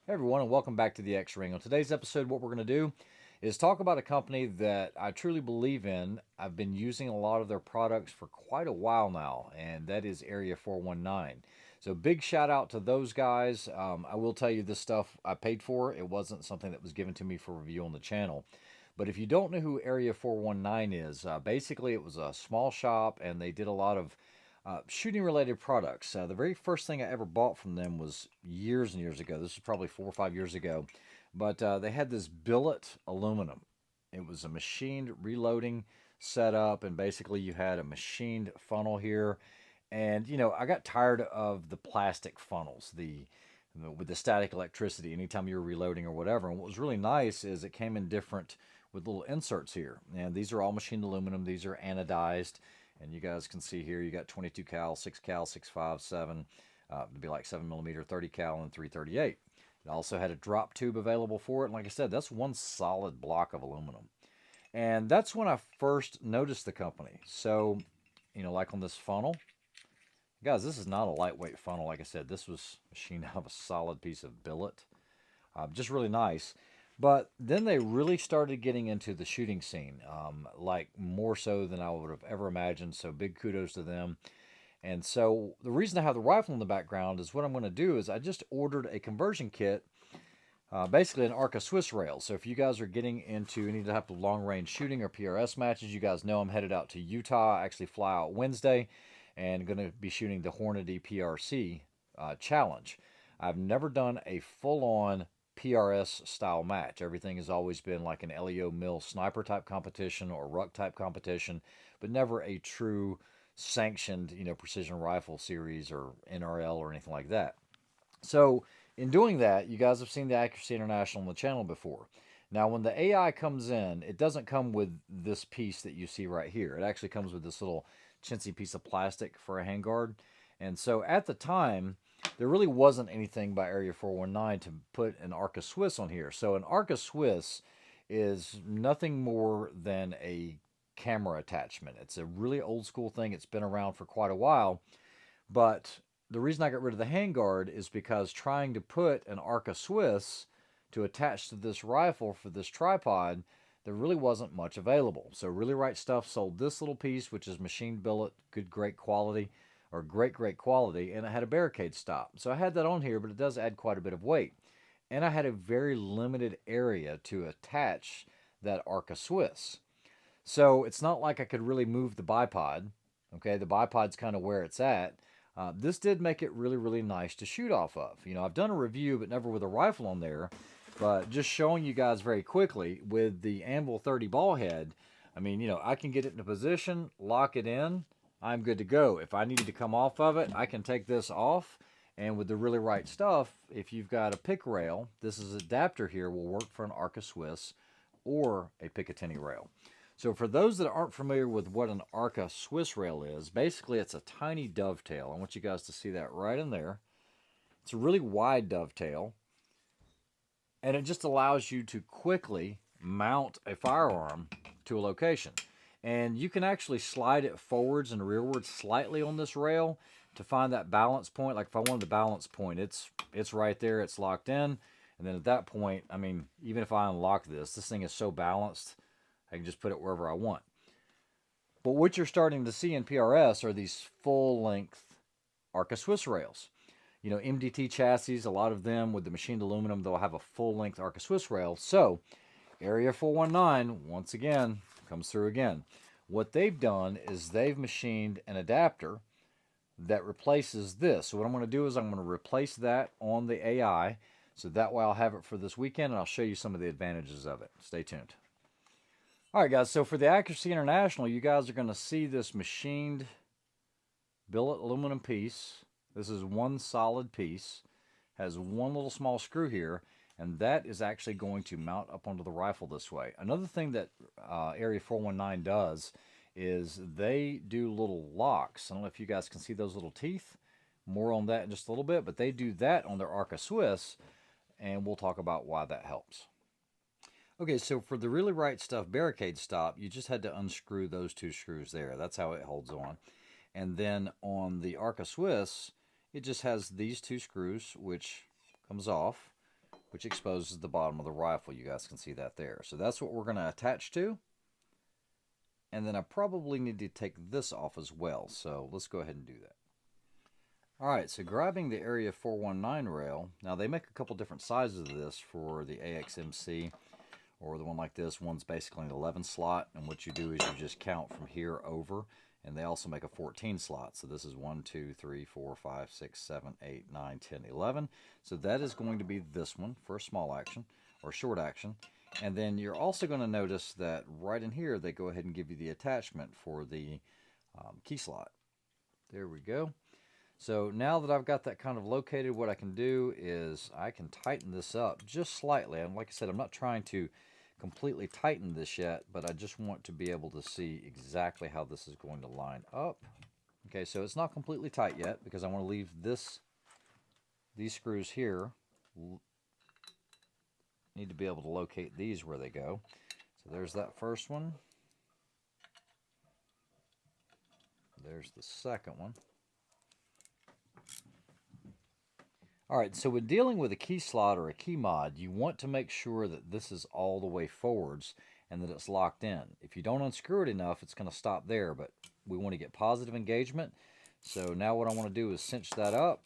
Hey everyone, and welcome back to the X Ring. On today's episode, what we're going to do is talk about a company that I truly believe in. I've been using a lot of their products for quite a while now, and that is Area 419. So, big shout out to those guys. I will tell you this stuff I paid for. It wasn't something that was given to me for review on the channel. But if you don't know who Area 419 is, basically it was a small shop and they did a lot of shooting related products. The very first thing I ever bought from them was years and years ago. This was probably 4 or 5 years ago. But they had this billet aluminum. It was a machined reloading setup, and basically you had a machined funnel here. And I got tired of the plastic funnels, with the static electricity anytime you were reloading or whatever. And what was really nice is it came in different with little inserts here. And these are all machined aluminum. These are anodized. And you guys can see here, you got 22 cal, 6 cal, 6.5, 7. It'd be like 7 millimeter, 30 cal, and 338. It also had a drop tube available for it. And like I said, that's one solid block of aluminum. And that's when I first noticed the company. So, like on this funnel, guys, this is not a lightweight funnel. Like I said, this was machined out of a solid piece of billet. Just really nice. But then they really started getting into the shooting scene, like more so than I would have ever imagined. So big kudos to them. And so the reason I have the rifle in the background is what I'm going to do is I just ordered a conversion kit, basically an Arca-Swiss rail. So if you guys are getting into any type of long range shooting or PRS matches, you guys know I'm headed out to Utah. I actually fly out Wednesday and going to be shooting the Hornady PRC challenge. I've never done a full on PRS style match. Everything has always been like an LEO mill sniper type competition or ruck type competition, but never a true sanctioned, precision rifle series or NRL or anything like that. So, in doing that, you guys have seen the Accuracy International on the channel before. Now, when the AI comes in, it doesn't come with this piece that you see right here. It actually comes with this little chintzy piece of plastic for a handguard. And so at the time, there really wasn't anything by Area 419 to put an Arca-Swiss on here. So an Arca-Swiss is nothing more than a camera attachment. It's a really old school thing. It's been around for quite a while. But the reason I got rid of the handguard is because trying to put an Arca-Swiss to attach to this rifle for this tripod, there really wasn't much available. So Really Right Stuff sold this little piece, which is machined billet, great quality, or great quality, and it had a barricade stop. So I had that on here, but it does add quite a bit of weight. And I had a very limited area to attach that Arca-Swiss. So it's not like I could really move the bipod. Okay, the bipod's kind of where it's at. This did make it really nice to shoot off of. I've done a review, but never with a rifle on there. But just showing you guys very quickly with the Anvil 30 ball head, I can get it in a position, lock it in, I'm good to go. If I needed to come off of it, I can take this off. And with the Really Right Stuff, if you've got a pick rail, this is adapter here will work for an Arca-Swiss or a Picatinny rail. So for those that aren't familiar with what an Arca-Swiss rail is, basically it's a tiny dovetail. I want you guys to see that right in there. It's a really wide dovetail, and it just allows you to quickly mount a firearm to a location. And you can actually slide it forwards and rearwards slightly on this rail to find that balance point. Like if I wanted the balance point, it's right there, it's locked in. And then at that point, even if I unlock this thing is so balanced, I can just put it wherever I want. But what you're starting to see in PRS are these full-length Arca-Swiss rails. MDT chassis, a lot of them with the machined aluminum, they'll have a full-length Arca-Swiss rail. So, Area 419, once again, comes through again. What they've done is they've machined an adapter that replaces this. So what I'm going to do is I'm going to replace that on the AI. So that way I'll have it for this weekend, and I'll show you some of the advantages of it. Stay tuned. All right, guys, so for the Accuracy International, you guys are going to see this machined billet aluminum piece. This is one solid piece, has one little small screw here, and that is actually going to mount up onto the rifle this way. Another thing that Area 419 does is they do little locks. I don't know if you guys can see those little teeth. More on that in just a little bit, but they do that on their Arca-Swiss, and we'll talk about why that helps. Okay, so for the Really Right Stuff barricade stop, you just had to unscrew those two screws there. That's how it holds on. And then on the Arca-Swiss, it just has these two screws, which comes off. which exposes the bottom of the rifle. You guys can see that there. So that's what we're going to attach to. And then I probably need to take this off as well. So let's go ahead and do that. All right, so grabbing the Area 419 rail. Now they make a couple different sizes of this for the AXMC or the one like this. One's basically an 11 slot. And what you do is you just count from here over. And they also make a 14 slot. So this is 1, 2, 3, 4, 5, 6, 7, 8, 9, 10, 11. So that is going to be this one for a small action or short action. And then you're also going to notice that right in here, they go ahead and give you the attachment for the key slot. There we go. So now that I've got that kind of located, what I can do is I can tighten this up just slightly. And like I said, I'm not trying to completely tighten this yet, but I just want to be able to see exactly how this is going to line up. Okay, so it's not completely tight yet because I want to leave these screws here. Need to be able to locate these where they go. So there's that first one. There's the second one. All right, so when dealing with a key slot or a key mod, you want to make sure that this is all the way forwards and that it's locked in. If you don't unscrew it enough, it's going to stop there, but we want to get positive engagement. So now what I want to do is cinch that up.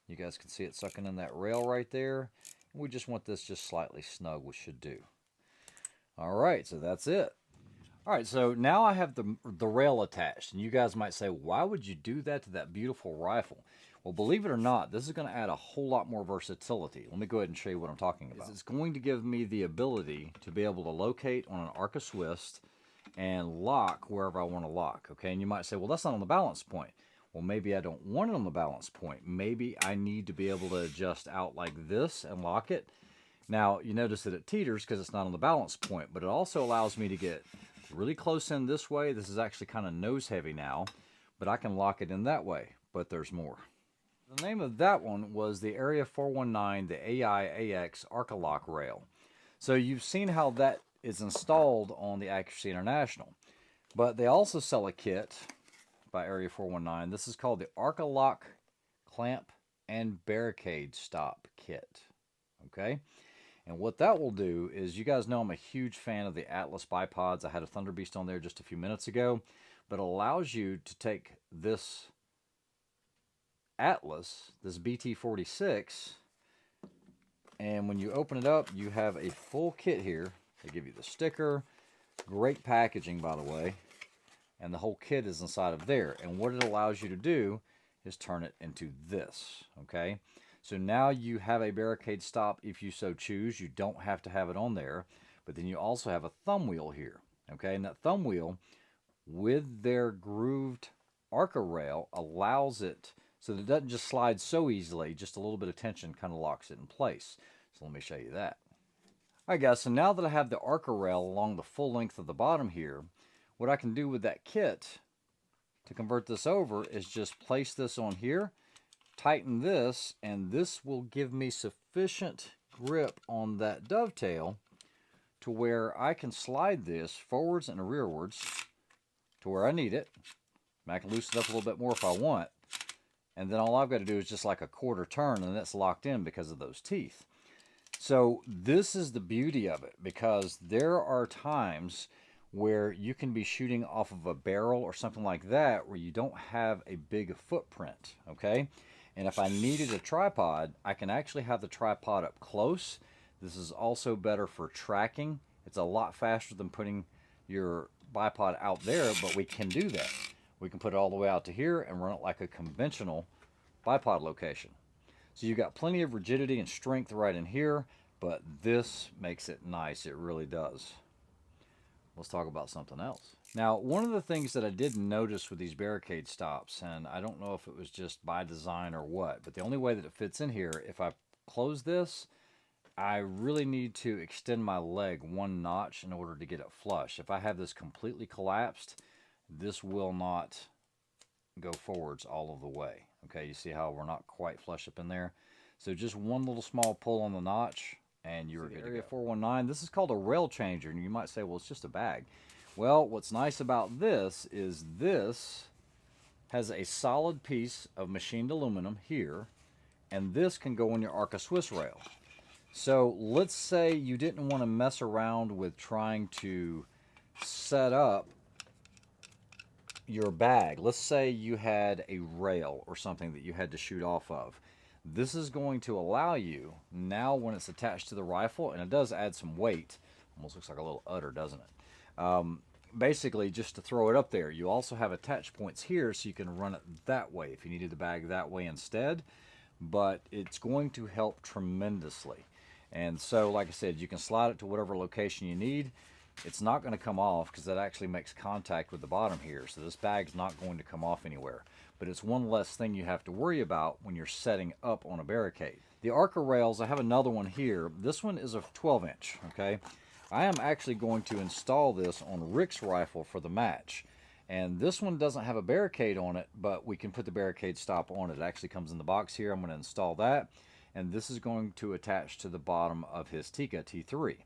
You guys can see it sucking in that rail right there. We just want this just slightly snug, which should do. All right, so that's it. All right, so now I have the rail attached, and you guys might say, why would you do that to that beautiful rifle? Well, believe it or not, this is going to add a whole lot more versatility. Let me go ahead and show you what I'm talking about. It's going to give me the ability to be able to locate on an Arca-Swiss and lock wherever I want to lock, okay? And you might say, well, that's not on the balance point. Well, maybe I don't want it on the balance point. Maybe I need to be able to adjust out like this and lock it. Now, you notice that it teeters because it's not on the balance point, but it also allows me to get really close in this way. This is actually kind of nose heavy now, but I can lock it in that way, but there's more. The name of that one was the Area 419, the AIAX Arcalock rail. So you've seen how that is installed on the Accuracy International, but they also sell a kit by Area 419. This is called the Arcalock Clamp and Barricade Stop Kit. Okay? And what that will do is, you guys know I'm a huge fan of the Atlas bipods. I had a Thunder Beast on there just a few minutes ago, but it allows you to take this Atlas, this BT46, and when you open it up, you have a full kit here. They give you the sticker, great packaging by the way, and the whole kit is inside of there. And what it allows you to do is turn it into this, okay? So now you have a barricade stop if you so choose. You don't have to have it on there, but then you also have a thumb wheel here, okay? And that thumb wheel, with their grooved Arca rail, allows it so that it doesn't just slide so easily. Just a little bit of tension kind of locks it in place. So let me show you that. All right, guys, so now that I have the Arca rail along the full length of the bottom here, what I can do with that kit to convert this over is just place this on here, tighten this, and this will give me sufficient grip on that dovetail to where I can slide this forwards and rearwards to where I need it. I can loosen it up a little bit more if I want. And then all I've got to do is just like a quarter turn, and that's locked in because of those teeth. So this is the beauty of it, because there are times where you can be shooting off of a barrel or something like that where you don't have a big footprint, okay? And if I needed a tripod, I can actually have the tripod up close. This is also better for tracking. It's a lot faster than putting your bipod out there, but we can do that. We can put it all the way out to here and run it like a conventional bipod location. So you've got plenty of rigidity and strength right in here, but this makes it nice. It really does. Let's talk about something else. Now, one of the things that I did notice with these barricade stops, and I don't know if it was just by design or what, but the only way that it fits in here, if I close this, I really need to extend my leg one notch in order to get it flush. If I have this completely collapsed, this will not go forwards all of the way. Okay, you see how we're not quite flush up in there? So just one little small pull on the notch, and you're good to go. Area 419, this is called a rail changer, and you might say, well, it's just a bag. Well, what's nice about this is this has a solid piece of machined aluminum here, and this can go on your Arca-Swiss rail. So let's say you didn't want to mess around with trying to set up your bag. Let's say you had a rail or something that you had to shoot off of. This is going to allow you, now when it's attached to the rifle, and it does add some weight, almost looks like a little udder, doesn't it? Basically, just to throw it up there. You also have attach points here so you can run it that way if you needed the bag that way instead, but it's going to help tremendously. And so, like I said, you can slide it to whatever location you need. It's not going to come off because that actually makes contact with the bottom here. So this bag's not going to come off anywhere. But it's one less thing you have to worry about when you're setting up on a barricade. The Arca rails, I have another one here. This one is a 12-inch, okay? I am actually going to install this on Rick's rifle for the match. And this one doesn't have a barricade on it, but we can put the barricade stop on it. It actually comes in the box here. I'm going to install that. And this is going to attach to the bottom of his Tikka T3.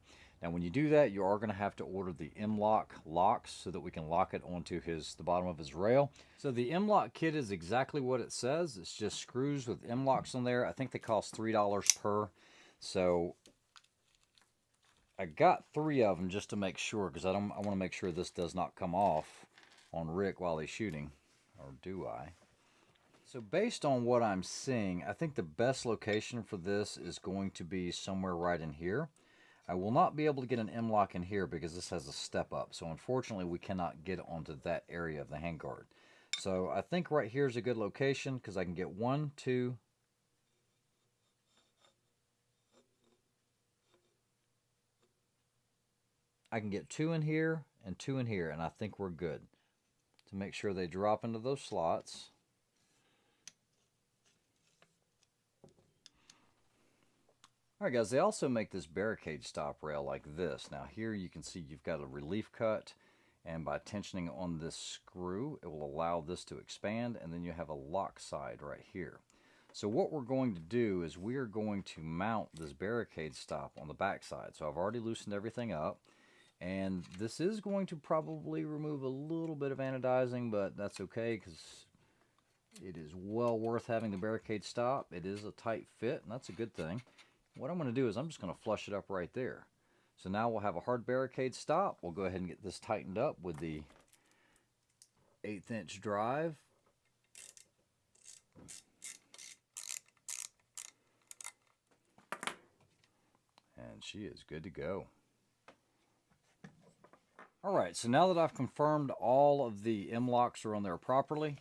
Now when you do that, you are going to have to order the M-Lock locks so that we can lock it onto the bottom of his rail. So the M-Lock kit is exactly what it says. It's just screws with M-Locks on there. I think they cost $3 per. So I got 3 of them just to make sure, because I want to make sure this does not come off on Rick while he's shooting. Or do I? So based on what I'm seeing, I think the best location for this is going to be somewhere right in here. I will not be able to get an M-Lock in here because this has a step up. So unfortunately, we cannot get onto that area of the handguard. So I think right here is a good location because I can get 1, 2. I can get 2 in here and 2 in here, and I think we're good. To make sure they drop into those slots. Alright guys, they also make this barricade stop rail like this. Now here you can see you've got a relief cut, and by tensioning on this screw, it will allow this to expand, and then you have a lock side right here. So what we're going to do is we are going to mount this barricade stop on the back side. So I've already loosened everything up, and this is going to probably remove a little bit of anodizing, but that's okay because it is well worth having the barricade stop. It is a tight fit, and that's a good thing. What I'm going to do is I'm just going to flush it up right there. So now we'll have a hard barricade stop. We'll go ahead and get this tightened up with the 1/8 inch drive. And she is good to go. Alright, so now that I've confirmed all of the M-Locks are on there properly,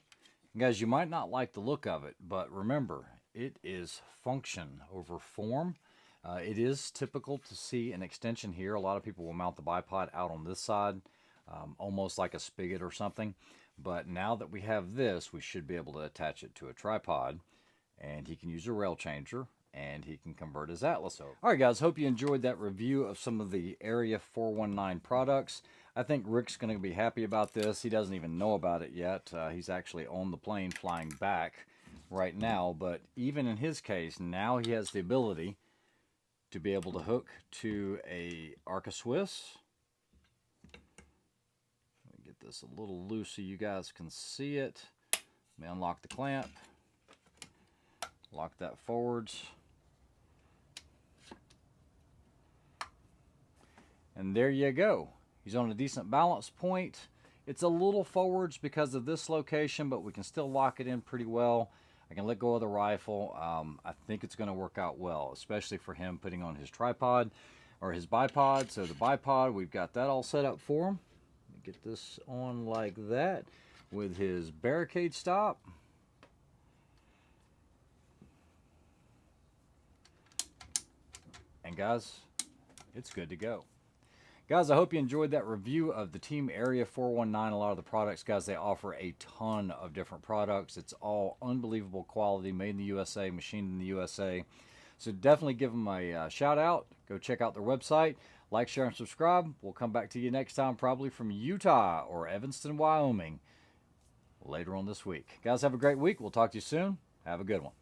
guys, you might not like the look of it, but remember, it is function over form. It is typical to see an extension here. A lot of people will mount the bipod out on this side, almost like a spigot or something. But now that we have this, we should be able to attach it to a tripod, and he can use a rail changer, and he can convert his Atlas over. All right, guys, hope you enjoyed that review of some of the Area 419 products. I think Rick's going to be happy about this. He doesn't even know about it yet. He's actually on the plane flying back right now, but even in his case, now he has the ability to be able to hook to a Arca-Swiss. Let me get this a little loose so you guys can see it. Let me unlock the clamp. Lock that forwards. And there you go. He's on a decent balance point. It's a little forwards because of this location, but we can still lock it in pretty well. I can let go of the rifle. I think it's going to work out well, especially for him putting on his tripod or his bipod. So the bipod, we've got that all set up for him. Let me get this on like that with his barricade stop. And guys, it's good to go. Guys, I hope you enjoyed that review of the Team Area 419. A lot of the products, guys, they offer a ton of different products. It's all unbelievable quality, made in the USA, machined in the USA. So definitely give them a shout out. Go check out their website. Like, share, and subscribe. We'll come back to you next time, probably from Utah or Evanston, Wyoming, later on this week. Guys, have a great week. We'll talk to you soon. Have a good one.